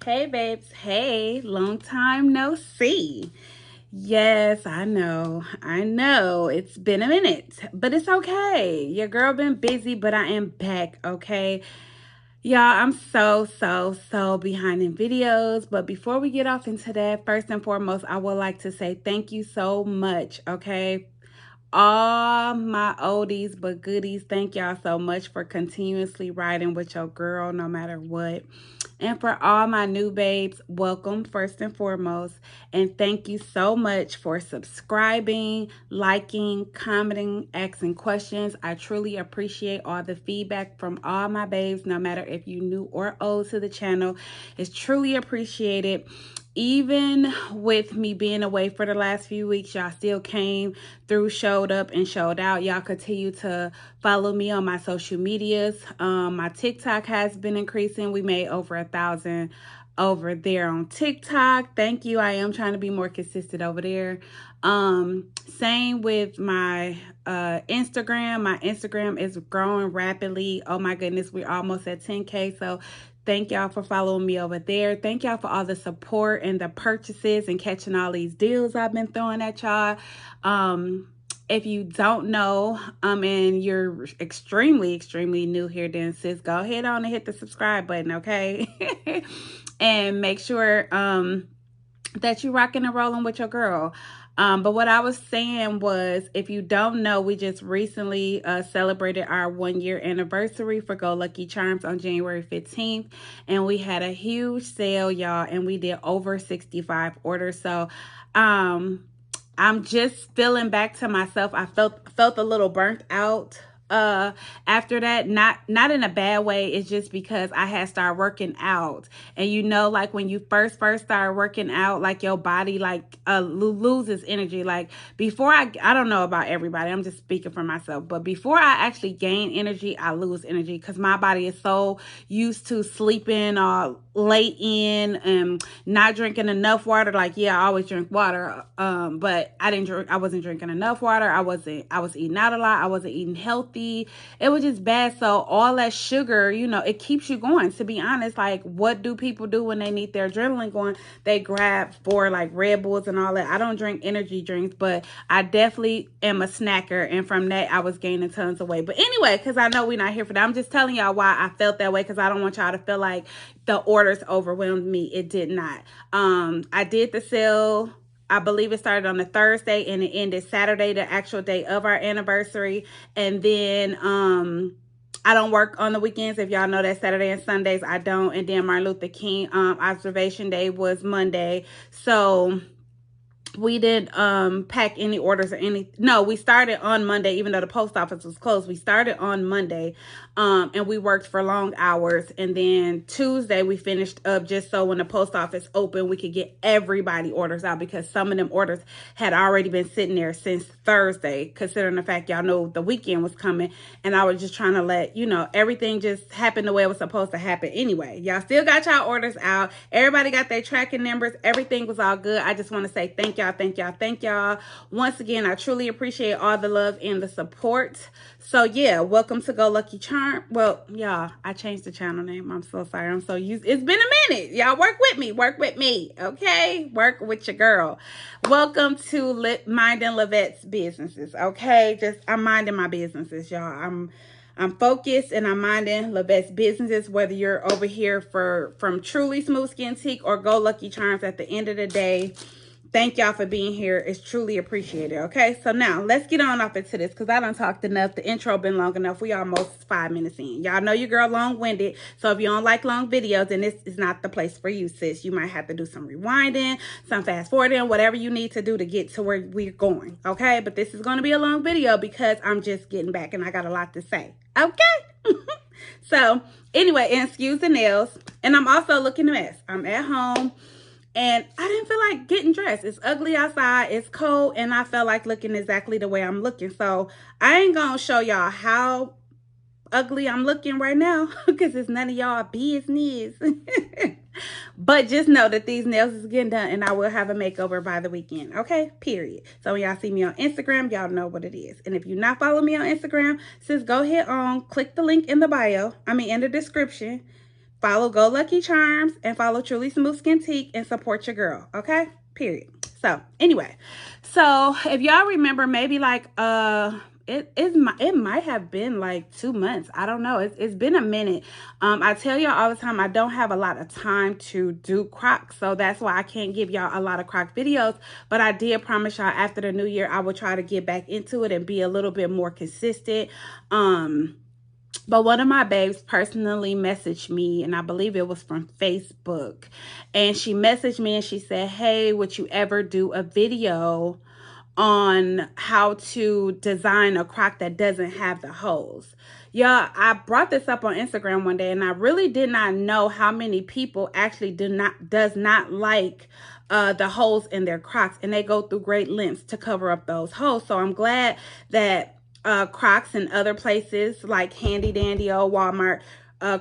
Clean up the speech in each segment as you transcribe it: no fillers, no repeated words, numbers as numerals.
Hey babes, hey, long time no see. Yes, I know, it's been a minute, but it's okay. Your girl been busy, but I am back, okay? Y'all, I'm so behind in videos, but before we get off into that, first and foremost, I would like to say thank you so much, okay? All my oldies but goodies, thank y'all so much for continuously riding with your girl no matter what. And for all my new babes, welcome first and foremost. And thank you so much for subscribing, liking, commenting, asking questions. I truly appreciate all the feedback from all my babes, no matter if you new or old to the channel. It's truly appreciated. Even with me being away for the last few weeks, y'all still came through, showed up, and showed out. Y'all continue to follow me on my social medias. My TikTok has been increasing. We made over 1,000 over there on TikTok. Thank you. I am trying to be more consistent over there. Same with my Instagram. My Instagram is growing rapidly. Oh my goodness, we're almost at 10K. So thank y'all for following me over there. Thank y'all for all the support and the purchases and catching all these deals I've been throwing at y'all. If you don't know, and you're extremely new here, then sis, go ahead on and hit the subscribe button, okay? And make sure that you rocking and rolling with your girl. But what I was saying was, if you don't know, we just recently celebrated our 1 year anniversary for Goluckycharmz on January 15th. And we had a huge sale, y'all, and we did over 65 orders. So I'm just feeling back to myself. I felt a little burnt out after that, not in a bad way. It's just because I had started working out, and like when you first start working out, like your body like loses energy. Like before, I don't know about everybody, I'm just speaking for myself, but before I actually gain energy, I lose energy because my body is so used to sleeping or late in and not drinking enough water. Like, yeah, I always drink water, but I wasn't drinking enough water. I was eating out a lot. I wasn't eating healthy. It was just bad. So all that sugar, it keeps you going. To be honest, like, what do people do when they need their adrenaline going? They grab for like Red Bulls and all that. I don't drink energy drinks, but I definitely am a snacker. And from that, I was gaining tons of weight. But anyway, because I know we're not here for that, I'm just telling y'all why I felt that way, because I don't want y'all to feel like the orders overwhelmed me. It did not. I did the sale, I believe it started on a Thursday and it ended Saturday, the actual day of our anniversary. And then I don't work on the weekends. If y'all know that, Saturday and Sundays I don't. And then Martin Luther King observation day was Monday. So we didn't pack any orders or any. No, we started on Monday, even though the post office was closed. We started on Monday, and we worked for long hours. And then Tuesday we finished up, just so when the post office opened, we could get everybody orders out, because some of them orders had already been sitting there since Thursday, considering the fact y'all know the weekend was coming. And I was just trying to let everything just happen the way it was supposed to happen anyway. Y'all still got y'all orders out. Everybody got their tracking numbers. Everything was all good. I just want to say thank y'all. Once again, I truly appreciate all the love and the support. So yeah, welcome to Goluckycharmz. Well, y'all, I changed the channel name. I'm so sorry. I'm so used. It's been a minute. Y'all work with me. Okay? Work with your girl. Welcome to Minding Levette's businesses. Okay? I'm minding my businesses, y'all. I'm focused and I'm minding Levette's businesses, whether you're over here from Trulysmoothskintique or Goluckycharmz. At the end of the day, thank y'all for being here. It's truly appreciated. Okay, so now let's get on off into this, because I done talked enough. The intro been long enough. We almost 5 minutes in. Y'all know your girl long-winded, so if you don't like long videos, then this is not the place for you, sis. You might have to do some rewinding, some fast-forwarding, whatever you need to do to get to where we're going. Okay, but this is going to be a long video because I'm just getting back and I got a lot to say. Okay. So anyway, and excuse the nails, and I'm also looking a mess. I'm at home and I didn't feel like getting dressed. It's ugly outside, it's cold, and I felt like looking exactly the way I'm looking. So I ain't gonna show y'all how ugly I'm looking right now, because it's none of y'all business. But just know that these nails is getting done, and I will have a makeover by the weekend. Okay, period. So when y'all see me on Instagram, y'all know what it is. And if you're not following me on Instagram, sis, go ahead on, click the link in the bio, in the description, follow Goluckycharmz and follow Trulysmoothskintique and support your girl, okay? Period. So anyway, so if y'all remember, maybe like it might have been like 2 months. I don't know. It's been a minute. I tell y'all all the time I don't have a lot of time to do Crocs, so that's why I can't give y'all a lot of Croc videos. But I did promise y'all after the new year I will try to get back into it and be a little bit more consistent. But one of my babes personally messaged me, and I believe it was from Facebook. And she messaged me and she said, hey, would you ever do a video on how to design a Croc that doesn't have the holes? Yeah, I brought this up on Instagram one day, and I really did not know how many people actually does not like the holes in their Crocs, and they go through great lengths to cover up those holes. So I'm glad that Crocs and other places like Handy Dandy or Walmart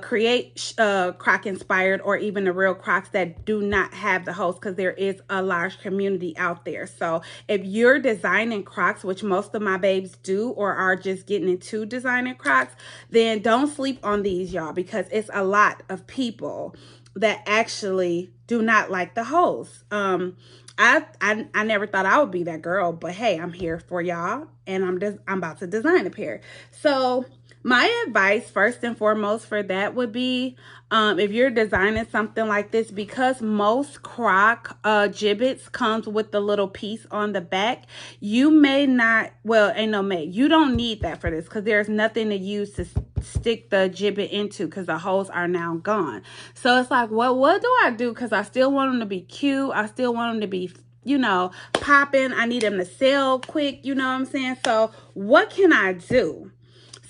create Croc inspired or even the real Crocs that do not have the holes, because there is a large community out there. So if you're designing Crocs, which most of my babes do or are just getting into designing Crocs, then don't sleep on these, y'all, because it's a lot of people that actually do not like the holes. I never thought I would be that girl, but hey, I'm here for y'all, and I'm about to design a pair. So my advice first and foremost for that would be, if you're designing something like this, because most Croc gibbets comes with the little piece on the back, you may not, well, ain't no may, you don't need that for this, because there's nothing to use to stick the gibbet into, because the holes are now gone. So it's like, well, what do I do? Because I still want them to be cute. I still want them to be, you know, popping. I need them to sell quick, you know what I'm saying? So what can I do?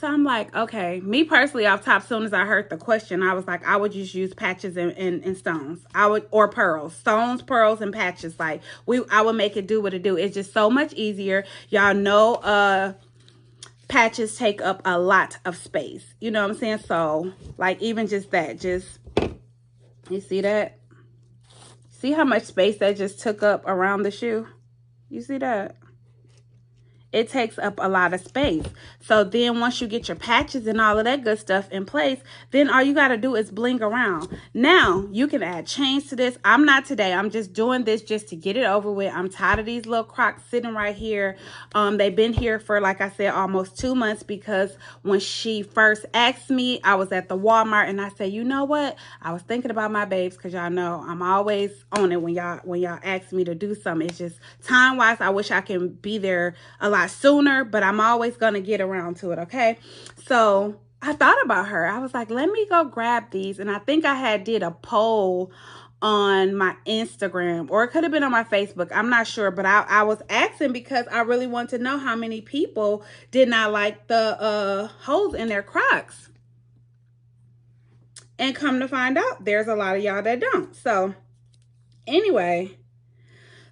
So I'm like, okay, me personally, off top, soon as I heard the question, I was like, I would just use patches and stones. Or pearls, stones, pearls, and patches. Like I would make it do what it do. It's just so much easier. Y'all know, patches take up a lot of space. You know what I'm saying? So like even just that, you see that? See how much space that just took up around the shoe? You see that? It takes up a lot of space. So then once you get your patches and all of that good stuff in place, then all you got to do is bling around. Now, you can add chains to this. I'm not today. I'm just doing this just to get it over with. I'm tired of these little Crocs sitting right here. They've been here for, like I said, almost 2 months, because when she first asked me, I was at the Walmart and I said, you know what? I was thinking about my babes, because y'all know I'm always on it when y'all ask me to do something. It's just time-wise, I wish I can be there a lot sooner, but I'm always going to get around to it, okay? So I thought about her. I was like, let me go grab these. And I think I did a poll on my Instagram, or it could have been on my Facebook. I'm not sure, but I was asking because I really want to know how many people did not like the holes in their Crocs. And come to find out, there's a lot of y'all that don't. So anyway,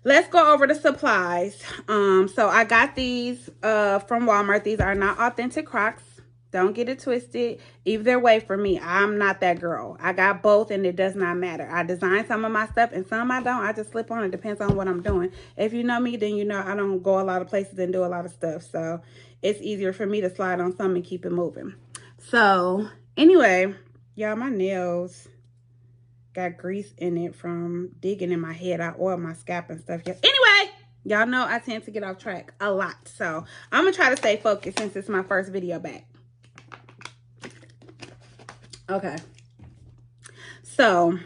let's go over the supplies. So I got these from Walmart. These are not authentic Crocs. Don't get it twisted. Either way, for me, I'm not that girl. I got both, and it does not matter. I design some of my stuff, and some I don't. I just slip on. It depends on what I'm doing. If you know me, then you know I don't go a lot of places and do a lot of stuff. So it's easier for me to slide on something and keep it moving. So anyway, y'all, my nails got grease in it from digging in my head. I oiled my scalp and stuff. Anyway, y'all know I tend to get off track a lot. So I'm going to try to stay focused since it's my first video back. Okay. So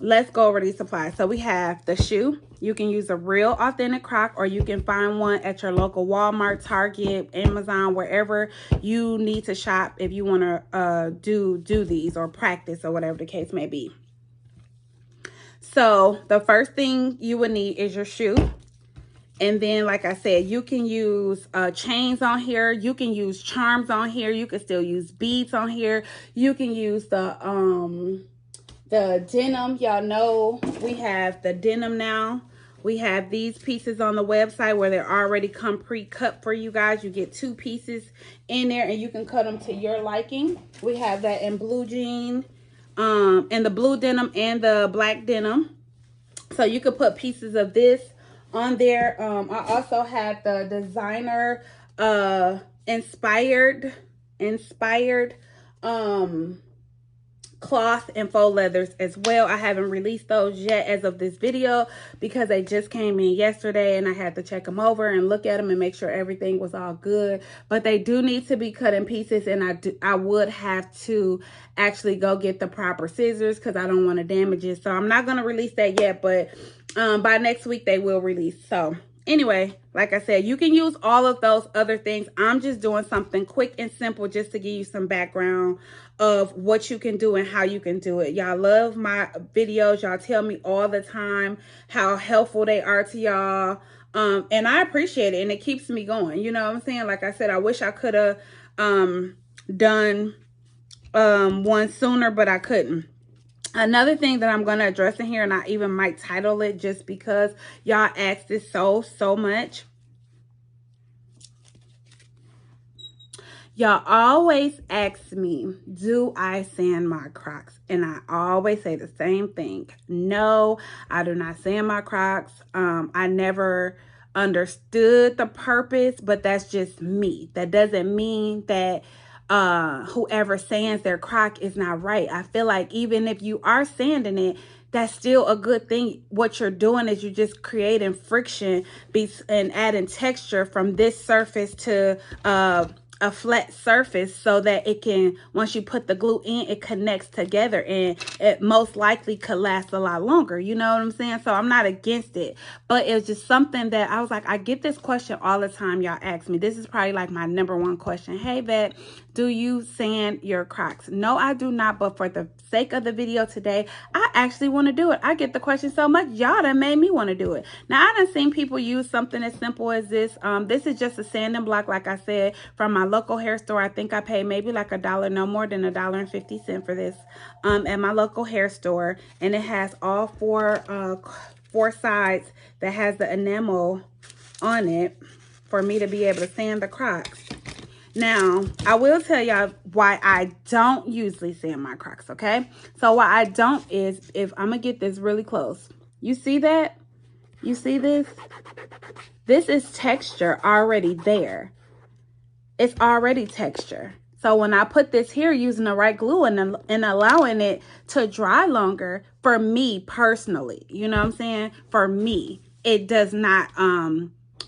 let's go over these supplies. So we have the shoe. You can use a real authentic Croc, or you can find one at your local Walmart, Target, Amazon, wherever you need to shop if you want to do these or practice or whatever the case may be. So the first thing you would need is your shoe. And then, like I said, you can use chains on here. You can use charms on here. You can still use beads on here. You can use the denim. Y'all know we have the denim now. We have these pieces on the website where they're already come pre-cut for you guys. You get 2 pieces in there, and you can cut them to your liking. We have that in blue jean, and the blue denim and the black denim. So you could put pieces of this on there. I also had the designer inspired cloth and faux leathers as well. I haven't released those yet as of this video because they just came in yesterday and I had to check them over and look at them and make sure everything was all good. But they do need to be cut in pieces, and I would have to actually go get the proper scissors because I don't want to damage it. So I'm not going to release that yet, but by next week they will release. So anyway, like I said, you can use all of those other things. I'm just doing something quick and simple just to give you some background of what you can do and how you can do it. Y'all love my videos. Y'all tell me all the time how helpful they are to y'all. And I appreciate it, and it keeps me going. You know what I'm saying? Like I said, I wish I could have done one sooner, but I couldn't. Another thing that I'm going to address in here, and I even might title it just because y'all asked this so much. Y'all always ask me, do I sand my Crocs? And I always say the same thing. No, I do not sand my Crocs. I never understood the purpose, but that's just me. That doesn't mean that whoever sands their Croc is not right. I feel like even if you are sanding it, that's still a good thing. What you're doing is you're just creating friction and adding texture from this surface to a flat surface so that it can, once you put the glue in, it connects together and it most likely could last a lot longer. You know what I'm saying? So I'm not against it, but it was just something that I was like, I get this question all the time. Y'all ask me. This is probably like my #1 question. Hey, Vet, do you sand your Crocs? No, I do not, but for the sake of the video today, I actually want to do it. I get the question so much, y'all done made me want to do it. Now, I done seen people use something as simple as this. This is just a sanding block, like I said, from my local hair store. I think I paid maybe like $1, no more than $1.50 for this at my local hair store. And it has all four sides that has the enamel on it for me to be able to sand the Crocs. Now, I will tell y'all why I don't usually sand my Crocs, okay? So why I don't is, if I'm going to get this really close. You see that? You see this? This is texture already there. It's already texture. So when I put this here using the right glue and allowing it to dry longer, for me personally, you know what I'm saying? For me, it does not,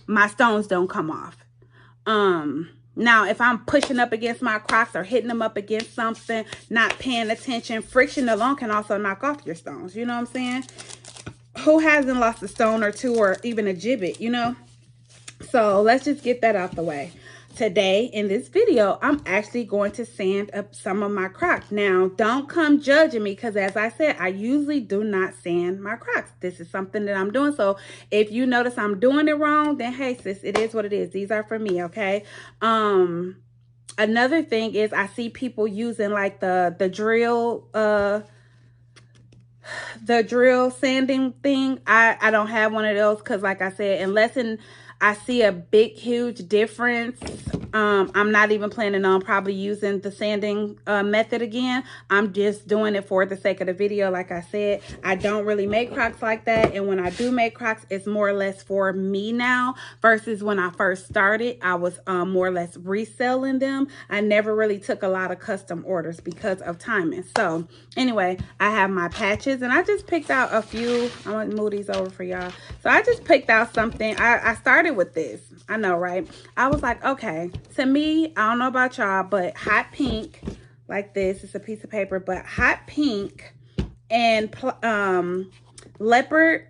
my stones don't come off. Now, if I'm pushing up against my Crocs or hitting them up against something, not paying attention, friction alone can also knock off your stones. You know what I'm saying? Who hasn't lost a stone or two or even a gibbet, you know? So let's just get that out the way. Today, in this video, I'm actually going to sand up some of my Crocs. Now, don't come judging me because, as I said, I usually do not sand my Crocs. This is something that I'm doing. So, if you notice I'm doing it wrong, then hey, sis, it is what it is. These are for me, okay? Another thing is I see people using like the drill sanding thing. I don't have one of those because, like I said, unless I see a big, huge difference, I'm not even planning on probably using the sanding method again. I'm just doing it for the sake of the video. Like I said, I don't really make Crocs like that. And when I do make Crocs, it's more or less for me now versus when I first started, I was more or less reselling them. I never really took a lot of custom orders because of timing. So anyway, I have my patches and I just picked out a few. I want to move these over for y'all. So I just picked out something. I started with this. I know, right? I was like, okay, to me, I don't know about y'all, but hot pink like this, it's a piece of paper, but hot pink and leopard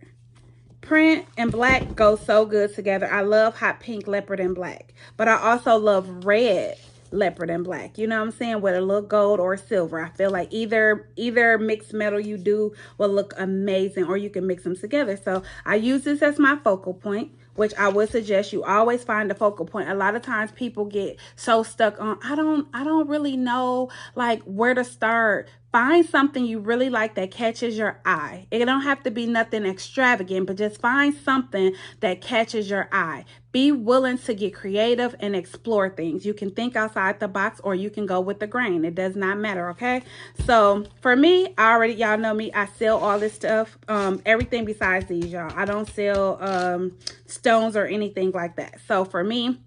print and black go so good together. I love hot pink, leopard, and black, but I also love red, leopard, and black. You know what I'm saying? With a little gold or silver. I feel like either mixed metal you do will look amazing, or you can mix them together. So I use this as my focal point, which I would suggest you always find a focal point. A lot of times people get so stuck on, I don't really know like where to start. Find something you really like that catches your eye. It don't have to be nothing extravagant, but just find something that catches your eye. Be willing to get creative and explore things. You can think outside the box or you can go with the grain. It does not matter, okay? So for me, y'all know me, I sell all this stuff. Everything besides these, y'all. I don't sell stones or anything like that. So for me,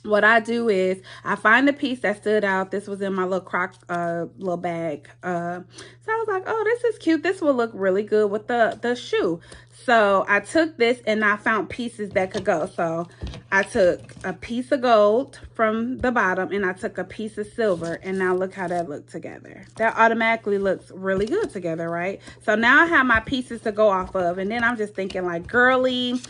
what I do is I find a piece that stood out. This was in my little Crocs little bag. So I was like, oh, this is cute. This will look really good with the shoe. So I took this and I found pieces that could go. So I took a piece of gold from the bottom and I took a piece of silver, and now look how that looked together. That automatically looks really good together, right? So now I have my pieces to go off of, and then I'm just thinking like, girly,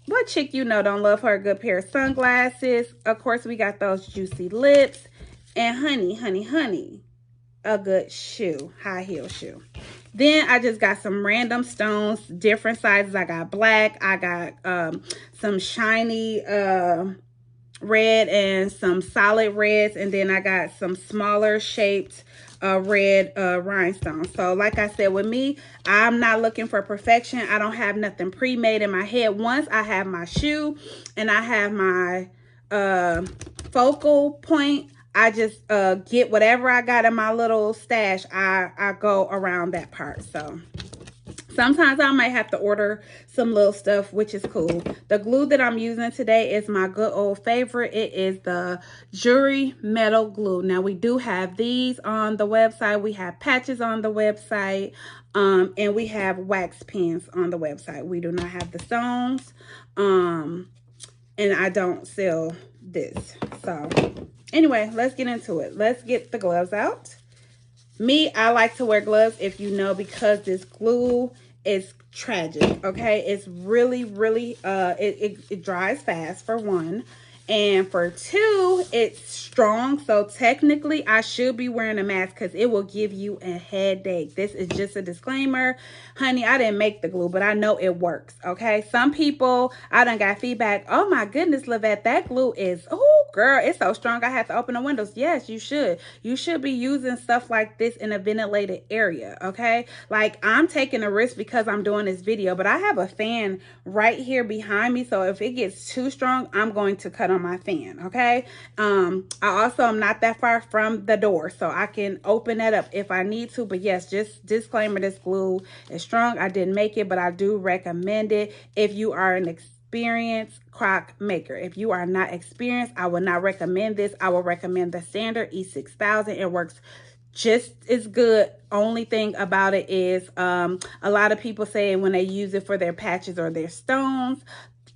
what chick you know don't love her a good pair of sunglasses? Of course, we got those juicy lips. And honey, a good shoe, high heel shoe. Then I just got some random stones, different sizes. I got black. I got some shiny red and some solid reds. And then I got some smaller shaped red rhinestones. So like I said, with me, I'm not looking for perfection. I don't have nothing pre-made in my head. Once I have my shoe and I have my focal point, I just get whatever I got in my little stash. I go around that part. So sometimes I might have to order some little stuff, which is cool. The glue that I'm using today is my good old favorite. It is the Jewelry Metal Glue. Now, we do have these on the website. We have patches on the website. And we have wax pens on the website. We do not have the stones. And I don't sell this. So anyway, let's get into it. Let's get the gloves out. Me, I like to wear gloves, if you know, because this glue is tragic, okay? It's really, it dries fast, for one. And for two, it's strong. So technically, I should be wearing a mask because it will give you a headache. This is just a disclaimer. Honey, I didn't make the glue, but I know it works, okay? Some people, I done got feedback. Oh, my goodness, Lavette, that glue is, oh, girl, it's so strong. I have to open the windows. Yes, you should. You should be using stuff like this in a ventilated area, okay? Like, I'm taking a risk because I'm doing this video, but I have a fan right here behind me. So if it gets too strong, I'm going to cut on my fan, okay? I also am not that far from the door, so I can open that up if I need to. But yes, just disclaimer, this glue is strong. I didn't make it, but I do recommend it if you are an experienced Croc maker. If you are not experienced, I would not recommend this. I will recommend the standard E6000. It works just as good. Only thing about it is a lot of people say when they use it for their patches or their stones,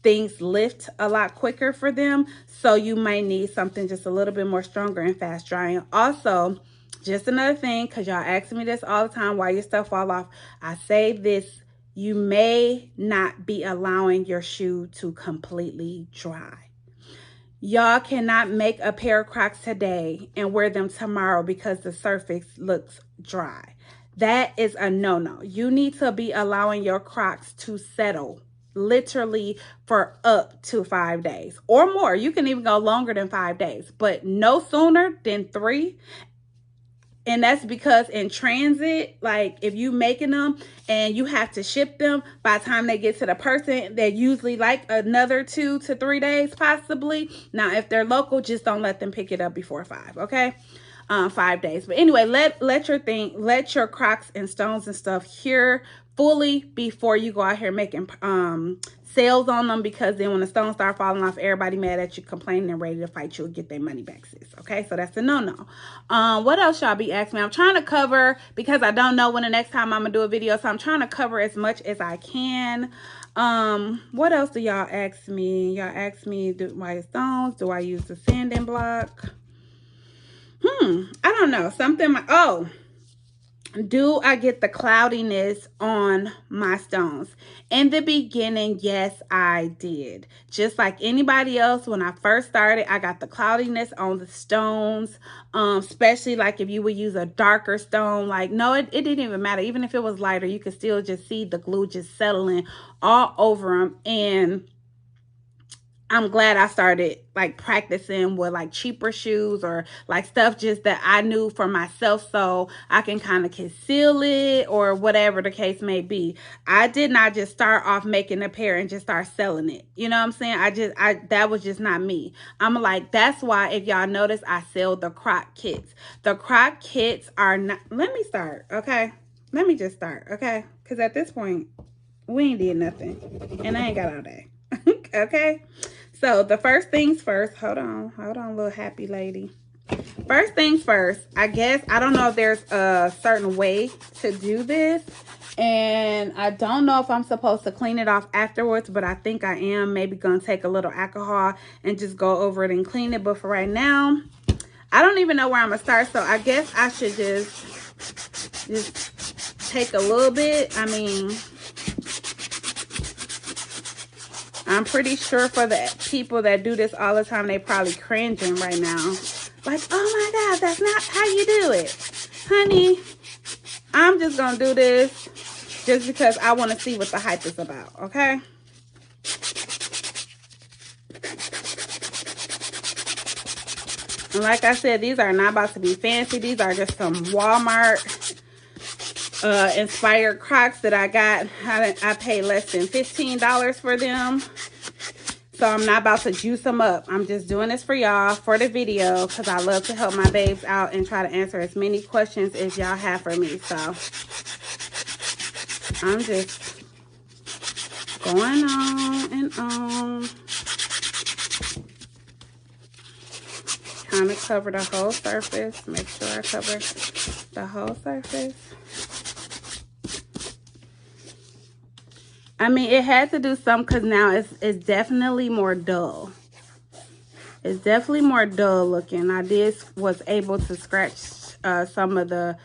things lift a lot quicker for them. So you might need something just a little bit more stronger and fast drying. Also, just another thing, because y'all ask me this all the time, why your stuff fall off. I say this, you may not be allowing your shoe to completely dry. Y'all cannot make a pair of Crocs today and wear them tomorrow because the surface looks dry. That is a no-no. You need to be allowing your Crocs to settle literally for up to 5 days or more. You can even go longer than 5 days, but no sooner than 3. And that's because in transit, like if you making them and you have to ship them, by the time they get to the person, they're usually like another 2 to 3 days possibly. Now, if they're local, just don't let them pick it up before 5, okay? 5 days. But anyway, let your Crocs and stones and stuff cure fully before you go out here making sales on them, because then when the stones start falling off, everybody mad at you, complaining and ready to fight you and get their money back, sis. Okay, so that's a no-no. What else y'all be asking me? I'm trying to cover, because I don't know when the next time I'm gonna do a video, so I'm trying to cover as much as I can. What else do y'all ask me? Y'all ask me, do white stones? Do I use the sanding block? I don't know. Do I get the cloudiness on my stones? In the beginning, yes, I did. Just like anybody else, when I first started, I got the cloudiness on the stones, especially like if you would use a darker stone. Like, no, it didn't even matter. Even if it was lighter, you could still just see the glue just settling all over them. And I'm glad I started like practicing with like cheaper shoes or like stuff just that I knew for myself, so I can kind of conceal it or whatever the case may be. I did not just start off making a pair and just start selling it. You know what I'm saying? That was just not me. I'm like, that's why if y'all notice, I sell the Croc kits. The Croc kits are not, let me start, okay? Let me just start, okay? Because at this point, we ain't did nothing and I ain't got all day. Okay, So the first things first, hold on, little happy lady. First things first, I guess, I don't know if there's a certain way to do this. And I don't know if I'm supposed to clean it off afterwards, but I think I am. Maybe gonna take a little alcohol and just go over it and clean it. But for right now, I don't even know where I'm gonna start. So I guess I should just take a little bit. I mean, I'm pretty sure for the people that do this all the time, they probably cringing right now. Like, oh my God, that's not how you do it. Honey, I'm just going to do this just because I want to see what the hype is about, okay? And like I said, these are not about to be fancy. These are just some Walmart inspired Crocs that I got. I paid less than $15 for them. So I'm not about to juice them up. I'm just doing this for y'all for the video because I love to help my babes out and try to answer as many questions as y'all have for me. So I'm just going on and on. Kind of cover the whole surface. Make sure I cover the whole surface. I mean, it had to do some because now it's definitely more dull. It's definitely more dull looking. I was able to scratch some of the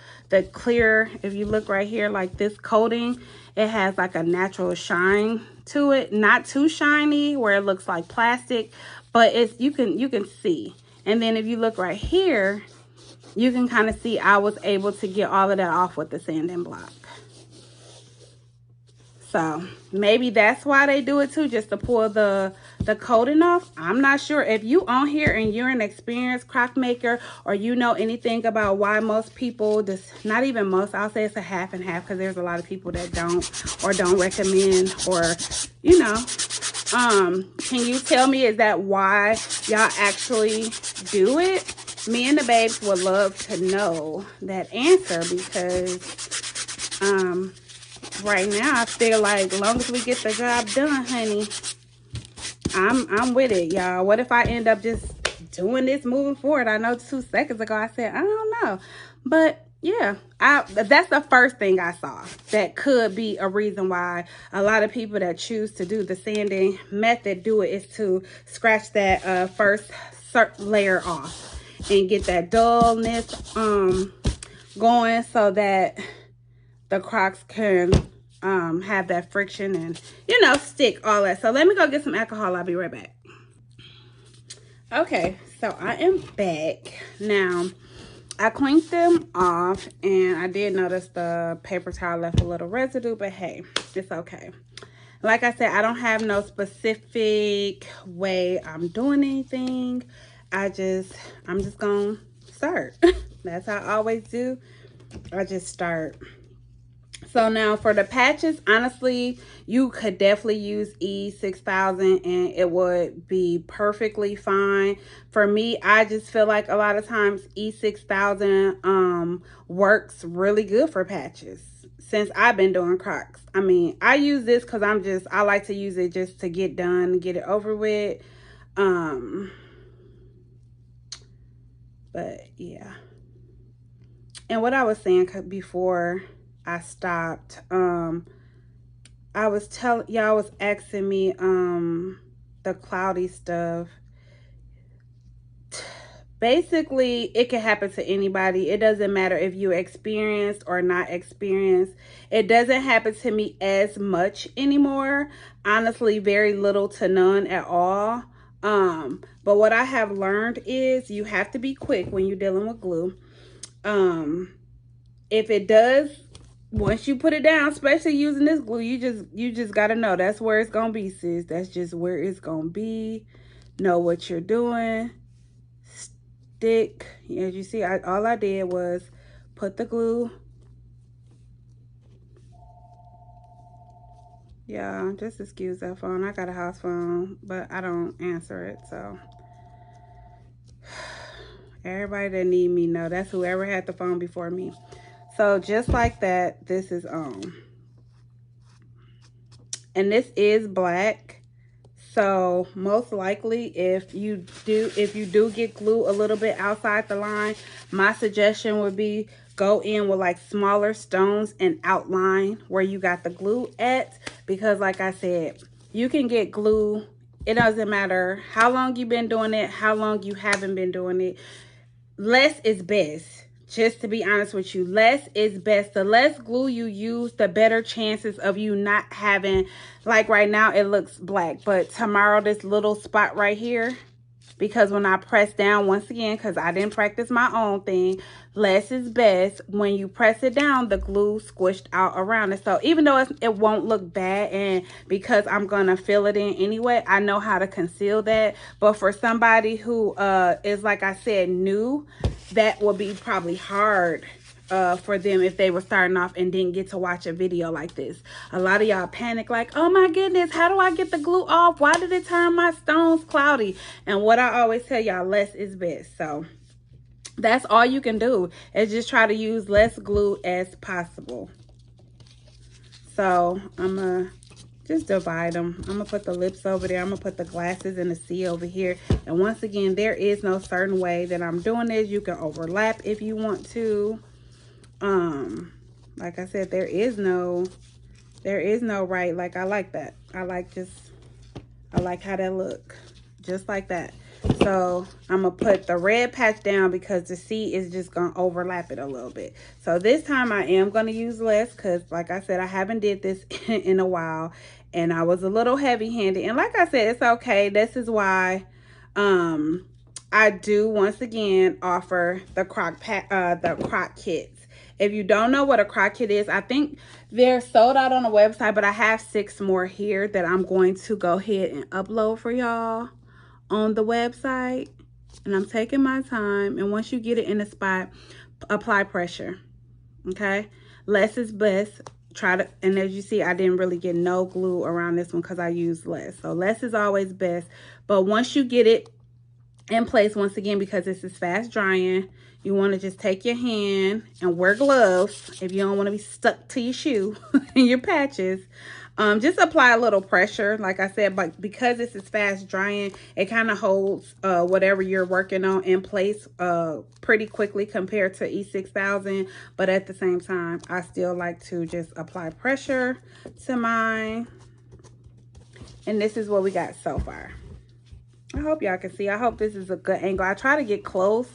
clear. If you look right here, like this coating, it has like a natural shine to it. Not too shiny where it looks like plastic, but it's you can see. And then if you look right here, you can kind of see I was able to get all of that off with the sanding block. So maybe that's why they do it too, just to pull the coating off. I'm not sure. If you on here and you're an experienced Croc maker, or you know anything about why most people, not even most, I'll say it's a half and half, because there's a lot of people that don't recommend, or you know, can you tell me, is that why y'all actually do it? Me and the babes would love to know that answer, because right now I feel like as long as we get the job done, honey, I'm with it, y'all. What if I end up just doing this moving forward? I know 2 seconds ago I said I don't know, but yeah, that's the first thing I saw that could be a reason why a lot of people that choose to do the sanding method do it, is to scratch that first layer off and get that dullness going, so that the Crocs can have that friction and, you know, stick, all that. So let me go get some alcohol. I'll be right back. Okay, so I am back. Now, I cleaned them off, and I did notice the paper towel left a little residue, but hey, it's okay. Like I said, I don't have no specific way I'm doing anything. I'm just gonna start. That's how I always do. I just start. So now for the patches, honestly, you could definitely use E6000 and it would be perfectly fine. For me, I just feel like a lot of times E6000 works really good for patches since I've been doing Crocs. I mean, I use this because I like to use it just to get done and get it over with. But yeah. And what I was saying before I stopped, I was telling y'all, was asking me the cloudy stuff. Basically, it can happen to anybody. It doesn't matter if you're experienced or not experienced. It doesn't happen to me as much anymore. Honestly, very little to none at all. But what I have learned is you have to be quick when you're dealing with glue. If it does, once you put it down, especially using this glue, you just got to know that's where it's going to be, sis. That's just where it's going to be. Know what you're doing. Stick. As you see, all I did was put the glue. Yeah, just excuse that phone. I got a house phone, but I don't answer it, so. Everybody that need me know that's whoever had the phone before me. So just like that, this is on. And this is black. So most likely if you do get glue a little bit outside the line, my suggestion would be go in with like smaller stones and outline where you got the glue at, because like I said, you can get glue. It doesn't matter how long you've been doing it, how long you haven't been doing it. Less is best. Just to be honest with you, less is best. The less glue you use, the better chances of you not having, like right now it looks black, but tomorrow this little spot right here, because when I press down, once again, because I didn't practice my own thing, less is best. When you press it down, the glue squished out around it. So even though it won't look bad, and because I'm going to fill it in anyway, I know how to conceal that. But for somebody who is, like I said, new, that will be probably hard for them if they were starting off and didn't get to watch a video like this. A lot of y'all panic like, oh my goodness, how do I get the glue off? Why did it turn my stones cloudy? And what I always tell y'all, less is best. So that's all you can do, is just try to use less glue as possible. So I'm gonna just divide them. I'm gonna put the lips over there. I'm gonna put the glasses and the C over here. And once again, there is no certain way that I'm doing this. You can overlap if you want to. Like I said, there is no right. Like I like that. I like how that look, just like that. So I'm gonna put the red patch down because the C is just gonna overlap it a little bit. So this time I am gonna use less, because like I said, I haven't did this in a while and I was a little heavy-handed. And like I said, it's okay. This is why I do once again offer the Croc kits. If you don't know what a Croc kit is, I think they're sold out on the website, but I have 6 more here that I'm going to go ahead and upload for y'all on the website. And I'm taking my time. And once you get it in the spot, apply pressure. Okay? Less is best. Try to, and as you see, I didn't really get no glue around this one because I used less. So less is always best. But once you get it in place, once again, because this is fast drying, you want to just take your hand and wear gloves if you don't want to be stuck to your shoe and your patches. Just apply a little pressure, like I said, but because this is fast drying, it kind of holds whatever you're working on in place pretty quickly compared to E6000. But at the same time, I still like to just apply pressure to mine. And this is what we got so far. I hope y'all can see. I hope this is a good angle. I try to get close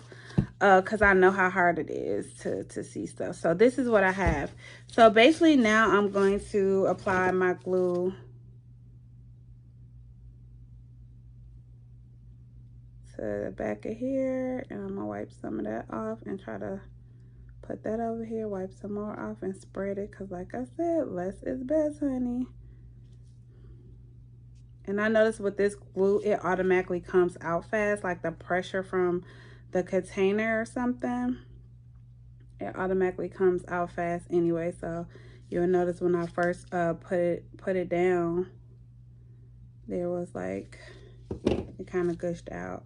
because I know how hard it is to see stuff. So this is what I have. So basically now I'm going to apply my glue to the back of here. And I'm going to wipe some of that off and try to put that over here. Wipe some more off and spread it, because like I said, less is best, honey. And I noticed with this glue, it automatically comes out fast, like the pressure from the container or something. It automatically comes out fast anyway. So you'll notice when I first put it down, there was like, it kind of gushed out.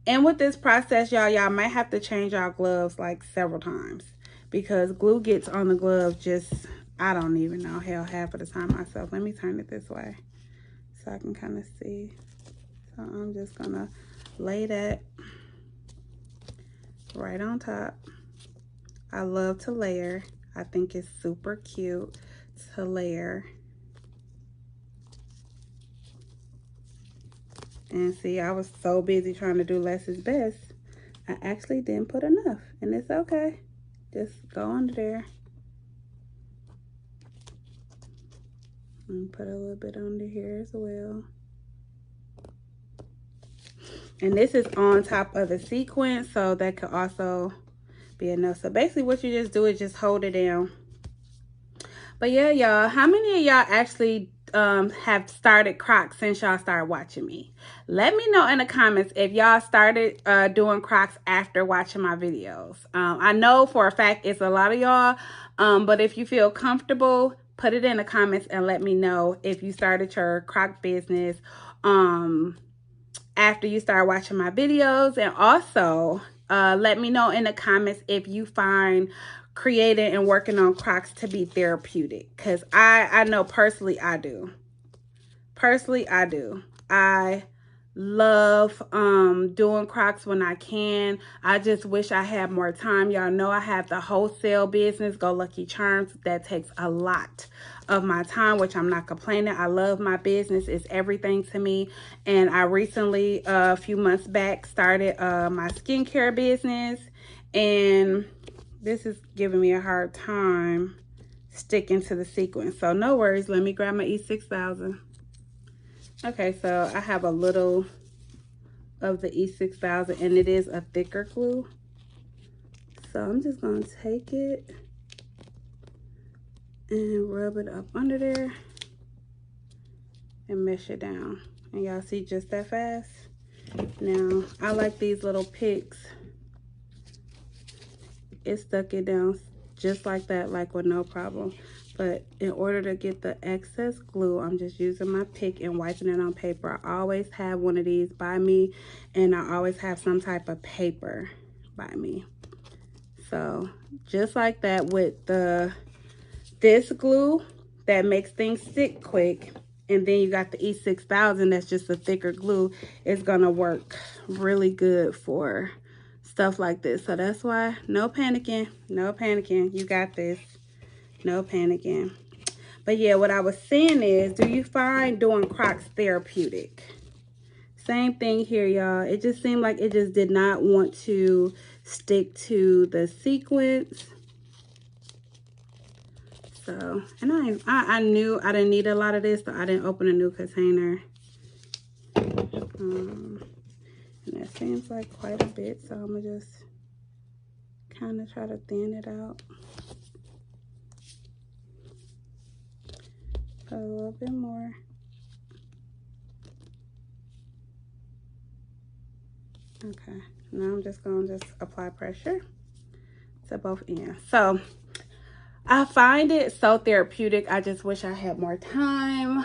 And with this process, y'all might have to change y'all gloves like several times, because glue gets on the glove just, I don't even know, hell, half of the time myself. Let me turn it this way so I can kind of see. So I'm just gonna lay that right on top. I love to layer. I think it's super cute to layer. And see, I was so busy trying to do less is best, I actually didn't put enough, and it's okay. Just go under there and put a little bit under here as well. And this is on top of the sequence, so that could also be enough. So basically what you just do is just hold it down. But yeah, y'all, how many of y'all actually have started Crocs since y'all started watching me? Let me know in the comments if y'all started doing Crocs after watching my videos. I know for a fact it's a lot of y'all, but if you feel comfortable, put it in the comments and let me know if you started your Croc business after you start watching my videos. And also let me know in the comments if you find creating and working on Crocs to be therapeutic, because I know personally I do. I love doing Crocs when I can. I just wish I had more time. Y'all know I have the wholesale business, Goluckycharmz. That takes a lot of my time, which I'm not complaining. I love my business. It's everything to me. And I recently, a few months back, started my skincare business. And this is giving me a hard time sticking to the sequence. So no worries. Let me grab my E6000. Okay, so I have a little of the E6000 and it is a thicker glue. So I'm just going to take it and rub it up under there and mesh it down. And y'all see just that fast? Now, I like these little picks. It stuck it down just like that, like with no problem. But in order to get the excess glue, I'm just using my pick and wiping it on paper. I always have one of these by me, and I always have some type of paper by me. So just like that with this glue that makes things stick quick, and then you got the E6000 that's just a thicker glue, it's gonna work really good for stuff like this. So that's why no panicking, no panicking. You got this. No panicking. But yeah, what I was saying is, do you find doing Crocs therapeutic? Same thing here, y'all. It just seemed like it just did not want to stick to the sequence. So, and I knew I didn't need a lot of this, so I didn't open a new container. And that seems like quite a bit, so I'm gonna just kind of try to thin it out. A little bit more. Okay, now I'm just going to apply pressure to both ends. So I find it so therapeutic. I just wish I had more time.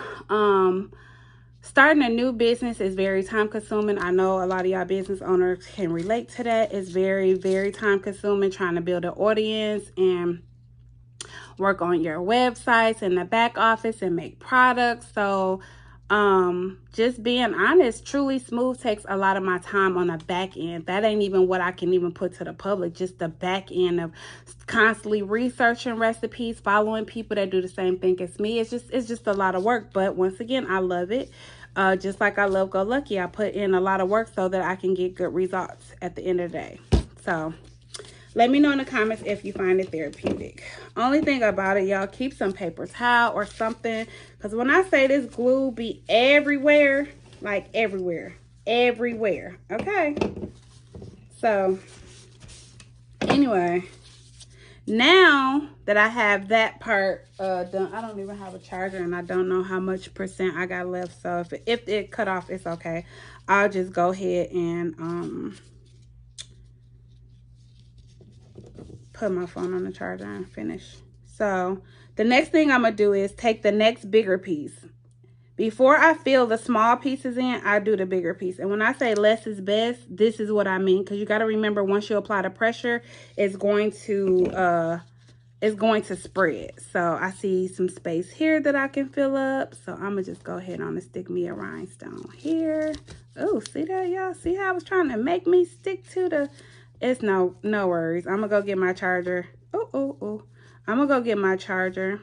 Starting a new business is very time consuming. I know a lot of y'all business owners can relate to that. It's very, very time consuming trying to build an audience and work on your websites in the back office and make products. So just being honest, Trulysmooth takes a lot of my time on the back end. That ain't even what I can even put to the public, just the back end of constantly researching recipes, following people that do the same thing as me. It's just a lot of work, but once again, I love it. Just like I love Go Lucky, I put in a lot of work so that I can get good results at the end of the day. So let me know in the comments if you find it therapeutic. Only thing about it, y'all, keep some paper towel or something. Because when I say this glue be everywhere, like everywhere, everywhere. Okay? So, anyway, now that I have that part done, I don't even have a charger and I don't know how much percent I got left. So, if it cut off, it's okay. I'll just go ahead and put my phone on the charger and finish. So the next thing I'm gonna do is take the next bigger piece. Before I fill the small pieces in, I do the bigger piece. And when I say less is best, this is what I mean. Because you got to remember, once you apply the pressure, it's going to spread. So I see some space here that I can fill up. So I'm gonna just go ahead on and stick me a rhinestone here. Oh, see that, y'all? See how I was trying to make me stick to the... It's no worries. I'm gonna go get my charger. Oh. I'm gonna go get my charger.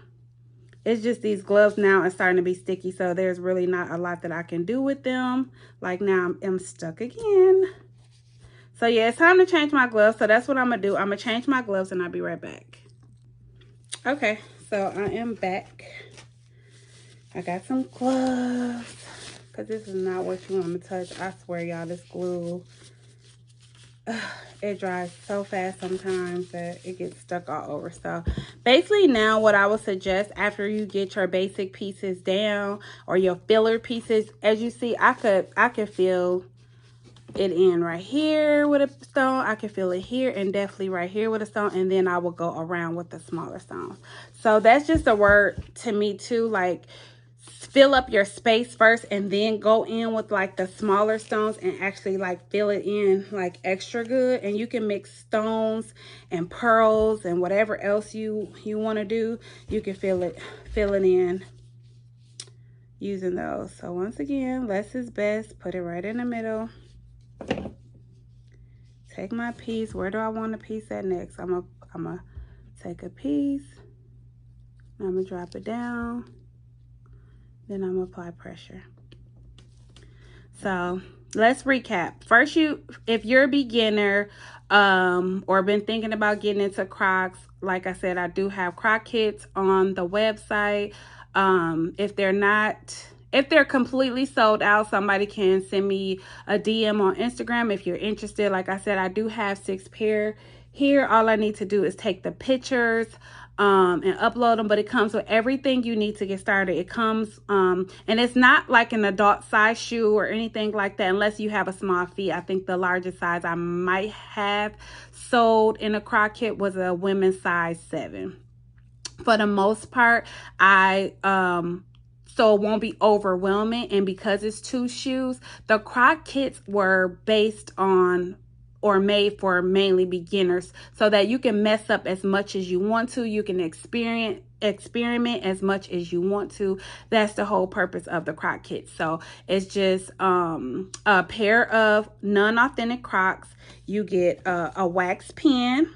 It's just these gloves now are starting to be sticky, so there's really not a lot that I can do with them. Like now I'm stuck again. So yeah, it's time to change my gloves. So that's what I'm gonna do. I'm gonna change my gloves and I'll be right back. Okay, so I am back. I got some gloves because this is not what you want to touch. I swear, y'all, this glue, it dries so fast sometimes that it gets stuck all over. So basically now what I would suggest, after you get your basic pieces down or your filler pieces, as you see, I could fill it in right here with a stone. I can fill it here and definitely right here with a stone, and then I will go around with the smaller stones. So that's just a word to me too, like fill up your space first and then go in with like the smaller stones and actually like fill it in like extra good. And you can mix stones and pearls and whatever else you want to do. You can fill it in using those. So once again, less is best. Put it right in the middle. Take my piece. Where do I want a piece at next? I'm gonna take a piece. I'm gonna drop it down. Then I'm gonna apply pressure. So let's recap. First, if you're a beginner or been thinking about getting into Crocs, like I said, I do have Croc kits on the website. If they're completely sold out, somebody can send me a DM on Instagram if you're interested. Like I said, I do have 6 pair here. All I need to do is take the pictures and upload them, but it comes with everything you need to get started. It comes and it's not like an adult size shoe or anything like that, unless you have a small feet. I think the largest size I might have sold in a Croc kit was a women's size 7. For the most part, so it won't be overwhelming. And because it's 2 shoes, the Croc kits were based on or made for mainly beginners, so that you can mess up as much as you want to. You can experiment as much as you want to. That's the whole purpose of the Croc kit. So it's just a pair of non-authentic Crocs. You get a wax pen.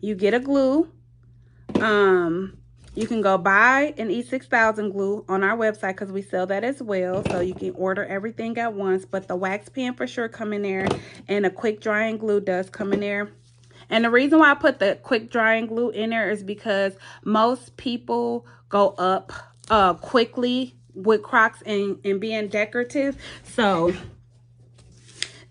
You get a glue. You can go buy an E6000 glue on our website because we sell that as well. So you can order everything at once. But the wax pen for sure come in there. And a quick drying glue does come in there. And the reason why I put the quick drying glue in there is because most people go up quickly with Crocs and being decorative. So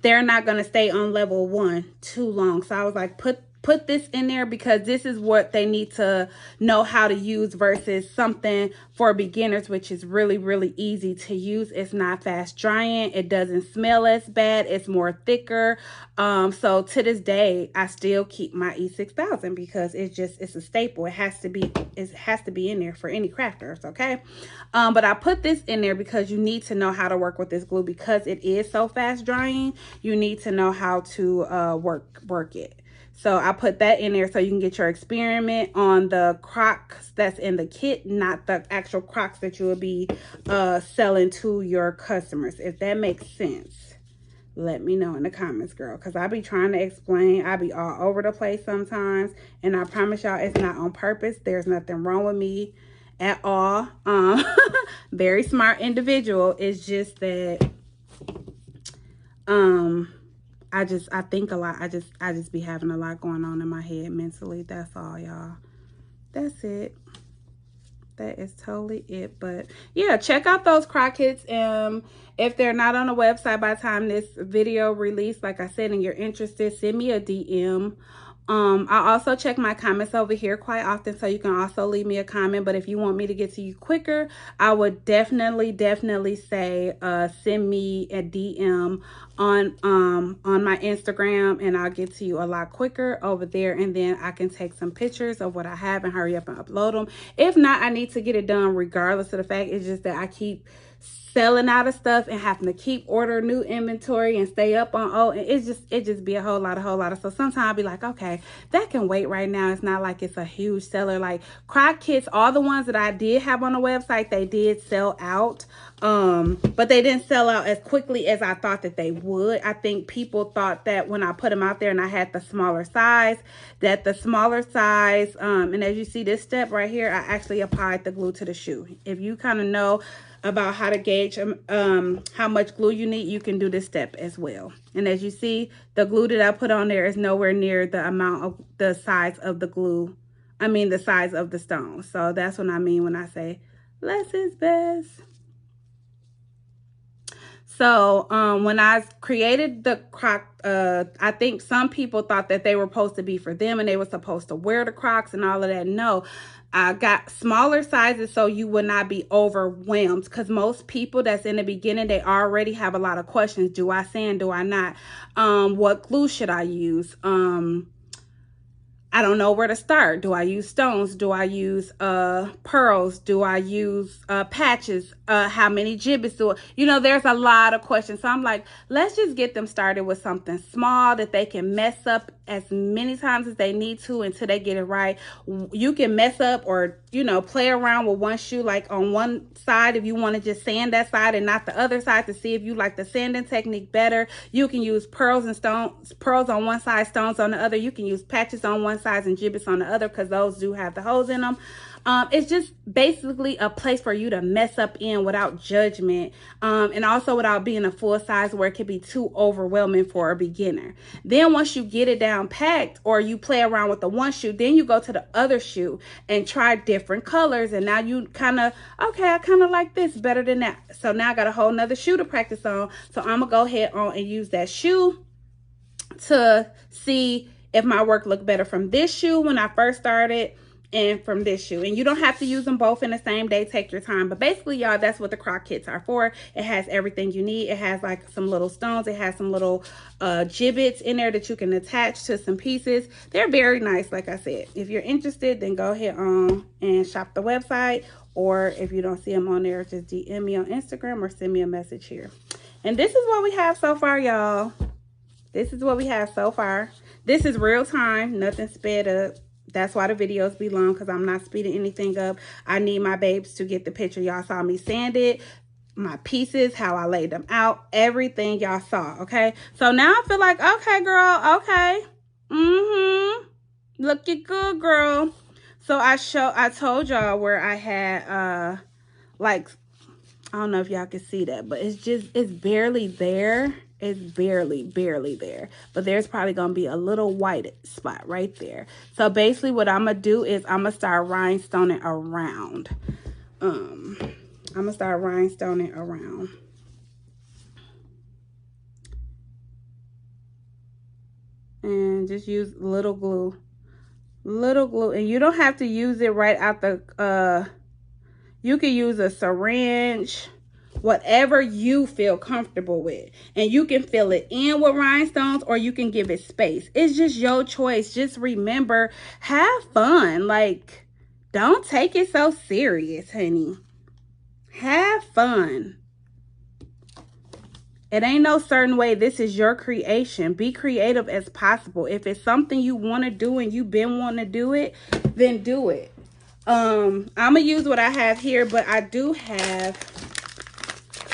they're not going to stay on level 1 too long. So I was like, put this in there because this is what they need to know how to use versus something for beginners, which is really, really easy to use. It's not fast drying. It doesn't smell as bad. It's more thicker. So to this day, I still keep my E6000 because it's a staple. It has to be in there for any crafters, okay? But I put this in there because you need to know how to work with this glue because it is so fast drying. You need to know how to work it. So I put that in there so you can get your experiment on the Crocs that's in the kit, not the actual Crocs that you will be selling to your customers. If that makes sense, let me know in the comments, girl, because I be trying to explain. I be all over the place sometimes, and I promise y'all it's not on purpose. There's nothing wrong with me at all. Very smart individual. It's just that I think a lot. I just be having a lot going on in my head mentally. That's all, y'all. That's it. That is totally it. But yeah, check out those Croc kits. If they're not on the website by the time this video released, like I said, and you're interested, send me a DM. I also check my comments over here quite often, so you can also leave me a comment. But if you want me to get to you quicker, I would definitely say send me a DM on my Instagram, and I'll get to you a lot quicker over there, and then I can take some pictures of what I have and hurry up and upload them. If not, I need to get it done regardless of the fact. It's just that I keep selling out of stuff and having to keep order new inventory and stay up on and it just be a whole lot of. So sometimes I'll be like, okay, that can wait right now. It's not like it's a huge seller. Like Croc kits, all the ones that I did have on the website, they did sell out, but they didn't sell out as quickly as I thought that they would. I think people thought that when I put them out there and I had the smaller size, and as you see this step right here, I actually applied the glue to the shoe. If you kind of know about how to gauge how much glue you need, you can do this step as well. And as you see, the glue that I put on there is nowhere near the amount of the size of the glue. I mean the size of the stone. So that's what I mean when I say less is best. So when I created the Croc, I think some people thought that they were supposed to be for them and they were supposed to wear the Crocs and all of that. No, I got smaller sizes so you would not be overwhelmed, because most people that's in the beginning, they already have a lot of questions. Do I sand? Do I not? What glue should I use? I don't know where to start. Do I use stones? Do I use pearls? Do I use patches? How many gibbets do I, you know, there's a lot of questions. So I'm like, let's just get them started with something small that they can mess up as many times as they need to until they get it right. You can mess up or, you know, play around with one shoe, like on one side if you want to just sand that side and not the other side, to see if you like the sanding technique better. You can use pearls and stones, pearls on one side, stones on the other. You can use patches on one side and gibbets on the other, because those do have the holes in them. It's just basically a place for you to mess up in without judgment, and also without being a full size where it can be too overwhelming for a beginner. Then once you get it down packed, or you play around with the one shoe, then you go to the other shoe and try different colors, and now you kind of, okay, I kind of like this better than that, so now I got a whole nother shoe to practice on. So I'm gonna go ahead on and use that shoe to see if my work looked better from this shoe when I first started and from this shoe. And you don't have to use them both in the same day. Take your time. But basically, y'all, that's what the Croc kits are for. It has everything you need. It has like some little stones. It has some little gibbets in there that you can attach to some pieces. They're very nice, like I said. If you're interested, then go ahead on and shop the website. Or if you don't see them on there, just DM me on Instagram or send me a message here. And this is what we have so far, y'all. This is what we have so far. This is real time, nothing sped up. That's why the videos be long, because I'm not speeding anything up. I need my babes to get the picture. Y'all saw me sand it, my pieces, how I laid them out, everything y'all saw, okay? So now I feel like, okay, girl, okay. Looking good, girl. So I told y'all where I had, like, I don't know if y'all can see that, but it's barely there. It's barely there, but there's probably gonna be a little white spot right there. So basically what I'm gonna do is I'm gonna start rhinestoning around. I'm gonna start rhinestoning around. And just use little glue, and you don't have to use it right out the, you can use a syringe, whatever you feel comfortable with, and you can fill it in with rhinestones, or you can give it space. It's just your choice. Just remember, have fun. Like, don't take it so serious, honey. Have fun. It ain't no certain way. This is your creation. Be creative as possible. If it's something you want to do and you've been wanting to do it, then do it. I'm gonna use what I have here, but I do have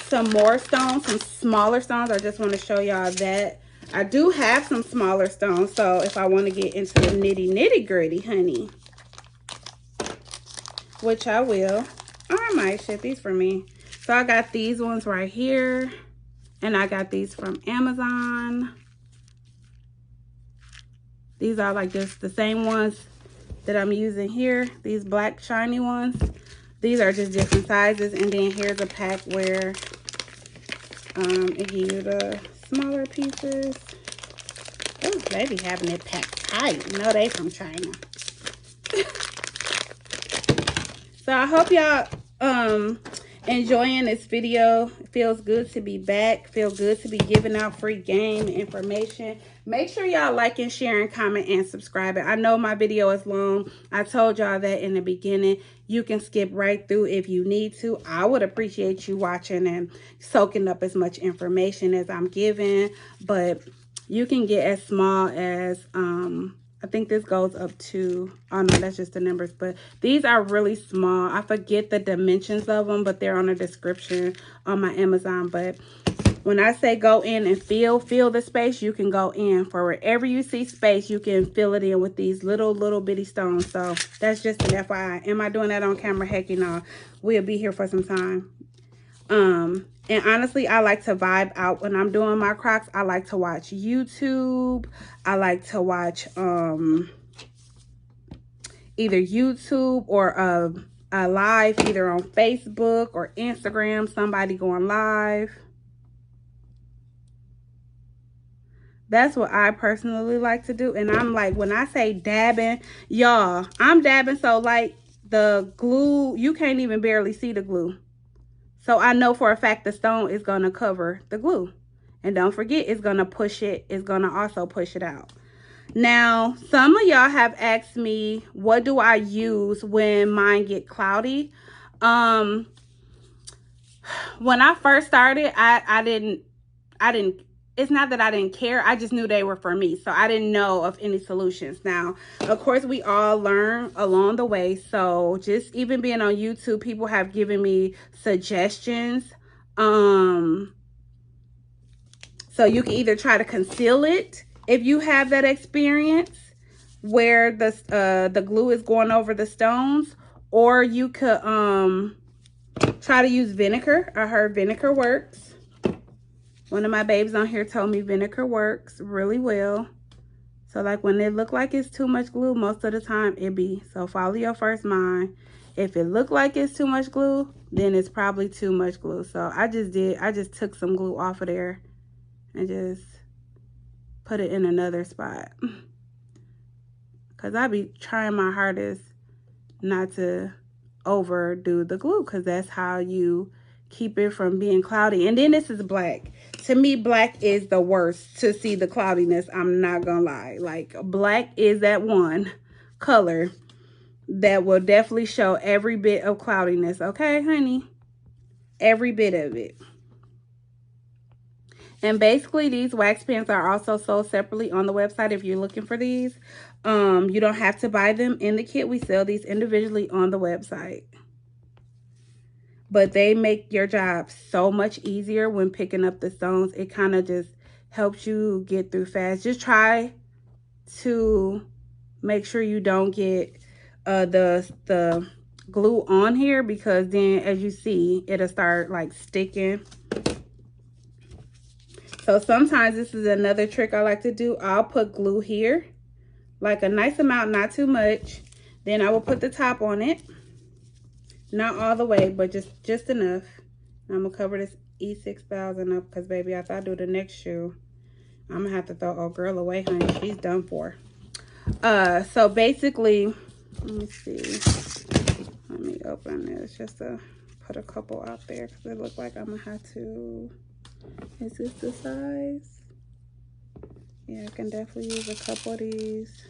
some more stones, some smaller stones. I just want to show y'all that I do have some smaller stones. So if I want to get into the nitty gritty, honey, which I will, or I might ship these for me. So I got these ones right here, and I got these from Amazon. These are like just the same ones that I'm using here, these black shiny ones. These are just different sizes. And then here's a pack where it gives you the smaller pieces. Oh, they be having it packed tight. You know they from China. So I hope y'all enjoying this video. It feels good to be back. Feel good to be giving out free game information. Make sure y'all like and share and comment and subscribe. I know my video is long. I told y'all that in the beginning. You can skip right through if you need to. I would appreciate you watching and soaking up as much information as I'm giving. But you can get as small as, I think this goes up to, oh no, that's just the numbers. But these are really small. I forget the dimensions of them, but they're on the description on my Amazon. But when I say go in and feel the space, you can go in. For wherever you see space, you can fill it in with these little bitty stones. So that's just an FYI. Am I doing that on camera? Heck, you know, we'll be here for some time. And honestly, I like to vibe out when I'm doing my Crocs. I like to watch YouTube. I like to watch either YouTube or a live, either on Facebook or Instagram, somebody going live. That's what I personally like to do. And I'm like, when I say dabbing, y'all, I'm dabbing so light, the glue, you can't even barely see the glue. So I know for a fact the stone is going to cover the glue. And don't forget, it's going to push it. It's going to also push it out. Now, some of y'all have asked me, what do I use when mine get cloudy? When I first started, I didn't, it's not that I didn't care. I just knew they were for me. So I didn't know of any solutions. Now, of course, we all learn along the way. So just even being on YouTube, people have given me suggestions. So you can either try to conceal it if you have that experience where the glue is going over the stones, or you could try to use vinegar. I heard vinegar works. One of my babes on here told me vinegar works really well. So like when it look like it's too much glue, most of the time it be. So follow your first mind. If it look like it's too much glue, then it's probably too much glue. So I just took some glue off of there and just put it in another spot. Cause I be trying my hardest not to overdo the glue, because that's how you keep it from being cloudy. And then this is black. To me, black is the worst to see the cloudiness. I'm not gonna lie. Like, black is that one color that will definitely show every bit of cloudiness. Okay, honey? Every bit of it. And basically, these wax pens are also sold separately on the website if you're looking for these. You don't have to buy them in the kit. We sell these individually on the website. But they make your job so much easier when picking up the stones. It kind of just helps you get through fast. Just try to make sure you don't get the glue on here, because then, as you see, it'll start like sticking. So sometimes this is another trick I like to do. I'll put glue here, like a nice amount, not too much. Then I will put the top on it. Not all the way, but just enough. I'm gonna cover this E6000 up, because baby, after I do the next shoe, I'm gonna have to throw old girl away, honey. She's done for. So basically, let me see. Let me open this just to put a couple out there, because it looks like I'm gonna have to. Is this the size? Yeah, I can definitely use a couple of these.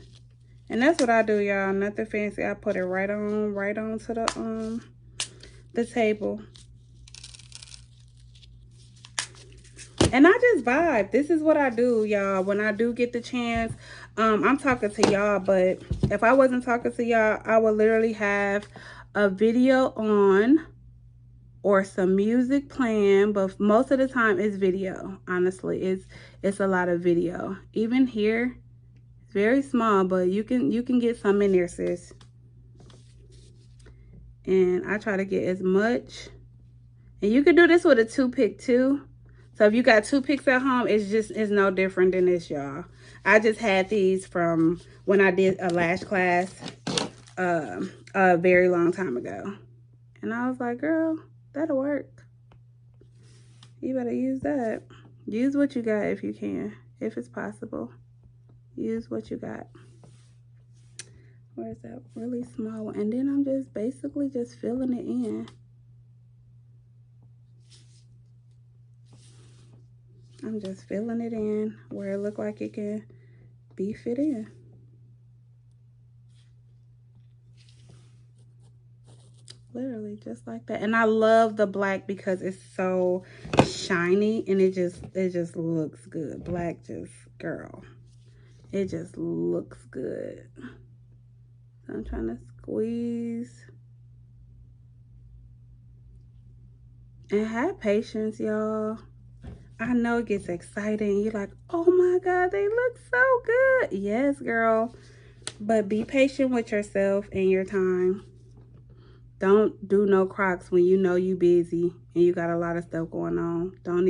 And that's what I do, y'all. Nothing fancy. I put it right on to the table. And I just vibe. This is what I do, y'all. When I do get the chance, I'm talking to y'all, but if I wasn't talking to y'all, I would literally have a video on or some music playing, but most of the time it's video. Honestly, it's a lot of video. Even here, it's very small, but you can get some in there, sis. And I try to get as much. And you can do this with a toothpick too. So if you got toothpicks at home, it's no different than this, y'all. I just had these from when I did a lash class a very long time ago. And I was like, girl, that'll work. You better use that. Use what you got if you can, if it's possible. Use what you got. Where's that really small one? And then I'm just basically just filling it in. I'm just filling it in where it look like it can be fit in. Literally just like that. And I love the black because it's so shiny and it just looks good. Black just, girl, it just looks good. So I'm trying to squeeze. And have patience, y'all. I know it gets exciting. You're like, oh my God, they look so good. Yes, girl. But be patient with yourself and your time. Don't do no Crocs when you know you busy and you got a lot of stuff going on. Don't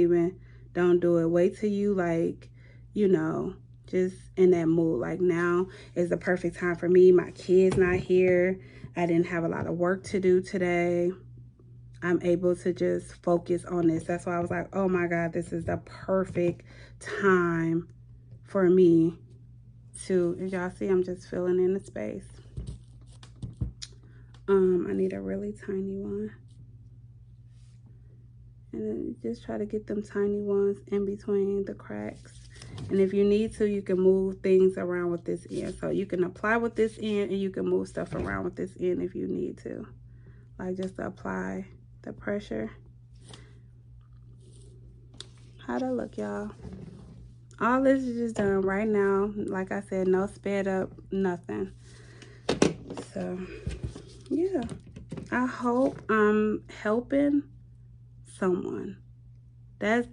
do it. Wait till you, like, you know, just in that mood. Like, now is the perfect time for me. My kid's not here. I didn't have a lot of work to do today. I'm able to just focus on this. That's why I was like, oh my God, this is the perfect time for me to, as y'all see, I'm just filling in the space. I need a really tiny one. And then just try to get them tiny ones in between the cracks. And if you need to, you can move things around with this end. So you can apply with this end and you can move stuff around with this end if you need to. Like just to apply the pressure. How'd that look, y'all? All this is just done right now. Like I said, no sped up, nothing. So, yeah. I hope I'm helping someone. That's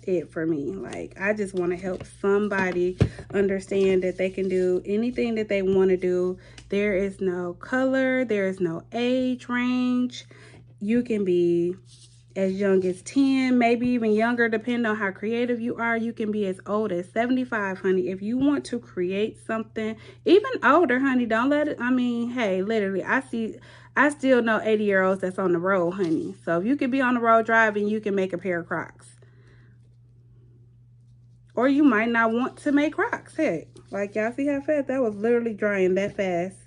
it for me. Like, I just want to help somebody understand that they can do anything that they want to do. There is no color. There is no age range. You can be as young as 10, maybe even younger, depending on how creative you are. You can be as old as 75, honey. If you want to create something, even older, honey, don't let it, I mean, hey, literally, I still know 80-year-olds that's on the road, honey. So if you could be on the road driving, you can make a pair of Crocs. Or you might not want to make Crocs. Heck, like y'all see how fast that was literally drying that fast.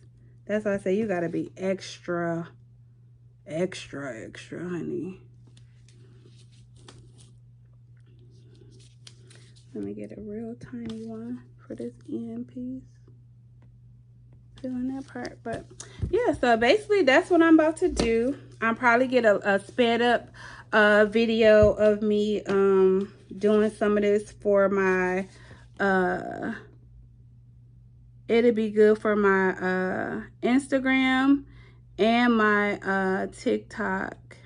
That's why I say you gotta be extra, honey. Let me get a real tiny one for this end piece. Feeling that part, but yeah, so basically that's what I'm about to do. I'll probably get a sped up video of me doing some of this for my it'll be good for my Instagram and my TikTok,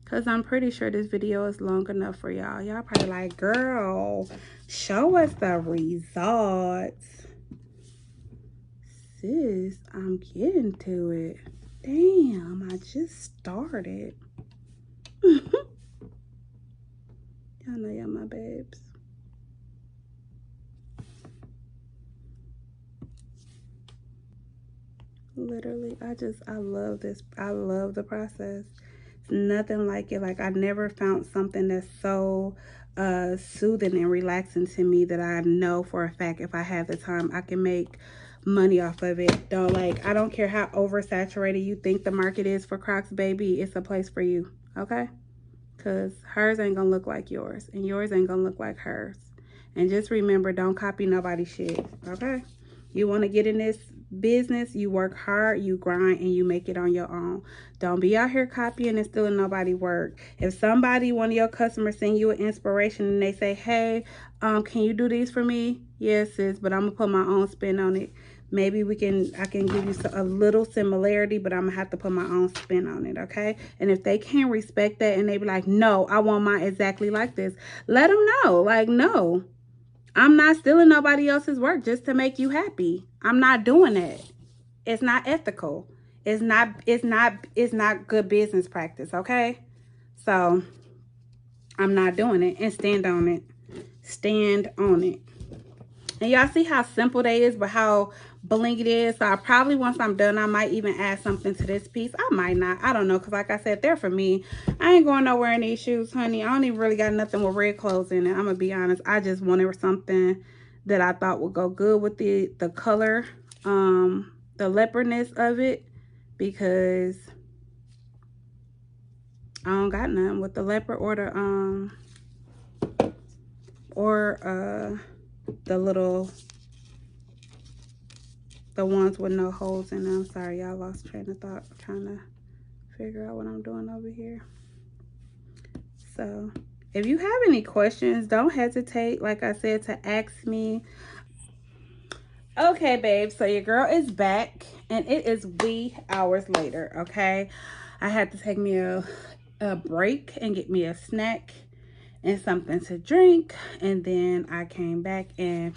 because I'm pretty sure this video is long enough for y'all. Y'all probably like, girl, show us the results. Sis, I'm getting to it. Damn, I just started. Y'all know y'all my babes. Literally, I love this. I love the process. It's nothing like it. Like, I never found something that's so soothing and relaxing to me that I know for a fact if I have the time, I can make money off of it. I don't care how oversaturated you think the market is for Crocs, baby. It's a place for you, okay? Because hers ain't gonna look like yours, and yours ain't gonna look like hers. And just remember, don't copy nobody's shit, okay? You want to get in this business, you work hard, you grind, and you make it on your own. Don't be out here copying and stealing nobody's work. If somebody, one of your customers, send you an inspiration and they say, hey, can you do these for me? Yes, sis, but I'm gonna put my own spin on it. Maybe I can give you a little similarity, but I'm gonna have to put my own spin on it, okay? And if they can't respect that and they be like, no, I want mine exactly like this, let them know. Like, no, I'm not stealing nobody else's work just to make you happy. I'm not doing it. It's not ethical. It's not good business practice, okay? So I'm not doing it, and stand on it. Stand on it. And y'all see how simple they is, but how bling it is. So I probably, once I'm done, I might even add something to this piece. I might not. I don't know, because like I said, they're for me. I ain't going nowhere in these shoes, honey. I don't even really got nothing with red clothes in it. I'm going to be honest. I just wanted something that I thought would go good with the color, the leopardness of it, because I don't got none with the leopard or the ones with no holes in them. Sorry, y'all, lost train of thought. I'm trying to figure out what I'm doing over here. So if you have any questions, don't hesitate, like I said, to ask me. Okay, babe, so your girl is back, and it is wee hours later, okay? I had to take me a break and get me a snack and something to drink, and then I came back and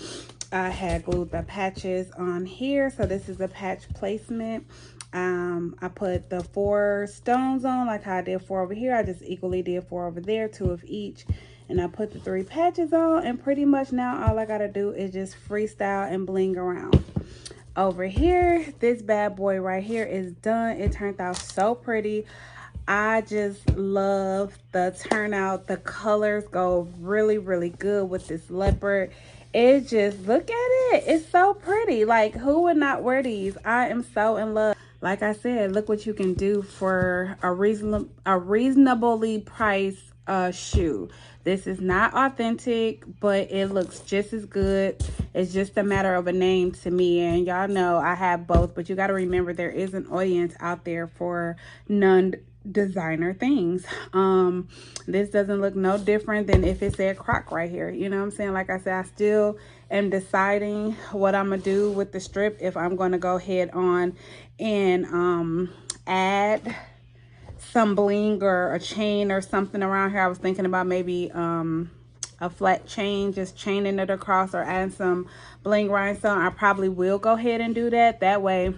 I had glued the patches on here. So this is a patch placement. I put the 4 stones on like how I did 4 over here. I just equally did 4 over there, 2 of each. And I put the 3 patches on, and pretty much now all I gotta do is just freestyle and bling around. Over here, this bad boy right here is done. It turned out so pretty. I just love the turnout. The colors go really, really good with this leopard. It just, look at it. It's so pretty. Like, who would not wear these? I am so in love. Like I said, look what you can do for a reasonably priced shoe. This is not authentic, but it looks just as good. It's just a matter of a name to me, and y'all know I have both, but you got to remember there is an audience out there for non-designer things. This doesn't look no different than if it said Croc right here. You know what I'm saying? Like I said, I still am deciding what I'm gonna do with the strip, if I'm gonna go ahead on and add some bling or a chain or something around here. I was thinking about maybe a flat chain, just chaining it across, or adding some bling rhinestone. I probably will go ahead and do that. That way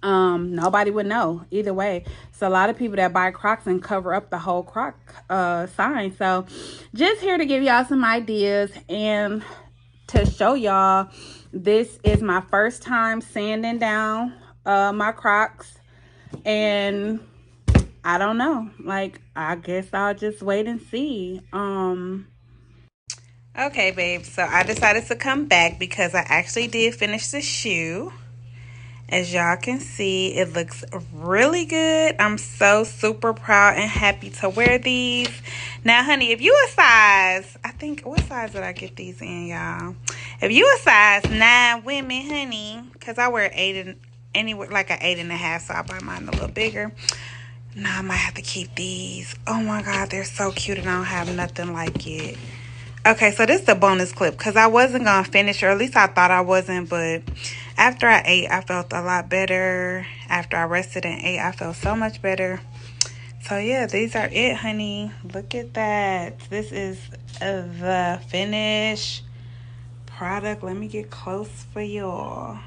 nobody would know either way. So a lot of people that buy Crocs and cover up the whole Croc sign. So just here to give y'all some ideas and to show y'all, this is my first time sanding down my Crocs, and I don't know, like, I guess I'll just wait and see. Okay, babe, so I decided to come back because I actually did finish the shoe. As y'all can see, it looks really good. I'm so super proud and happy to wear these. Now, honey, if you a size, I think, what size did I get these in, y'all? If you a size 9 women, honey, because I wear 8 and anywhere like an 8.5, so I buy mine a little bigger. No, I might have to keep these. Oh my God, they're so cute, and I don't have nothing like it. Okay, so this is the bonus clip because I wasn't going to finish, or at least I thought I wasn't, but after I ate, I felt a lot better. After I rested and ate, I felt so much better. So yeah, these are it, honey. Look at that. This is the finished product. Let me get close for y'all.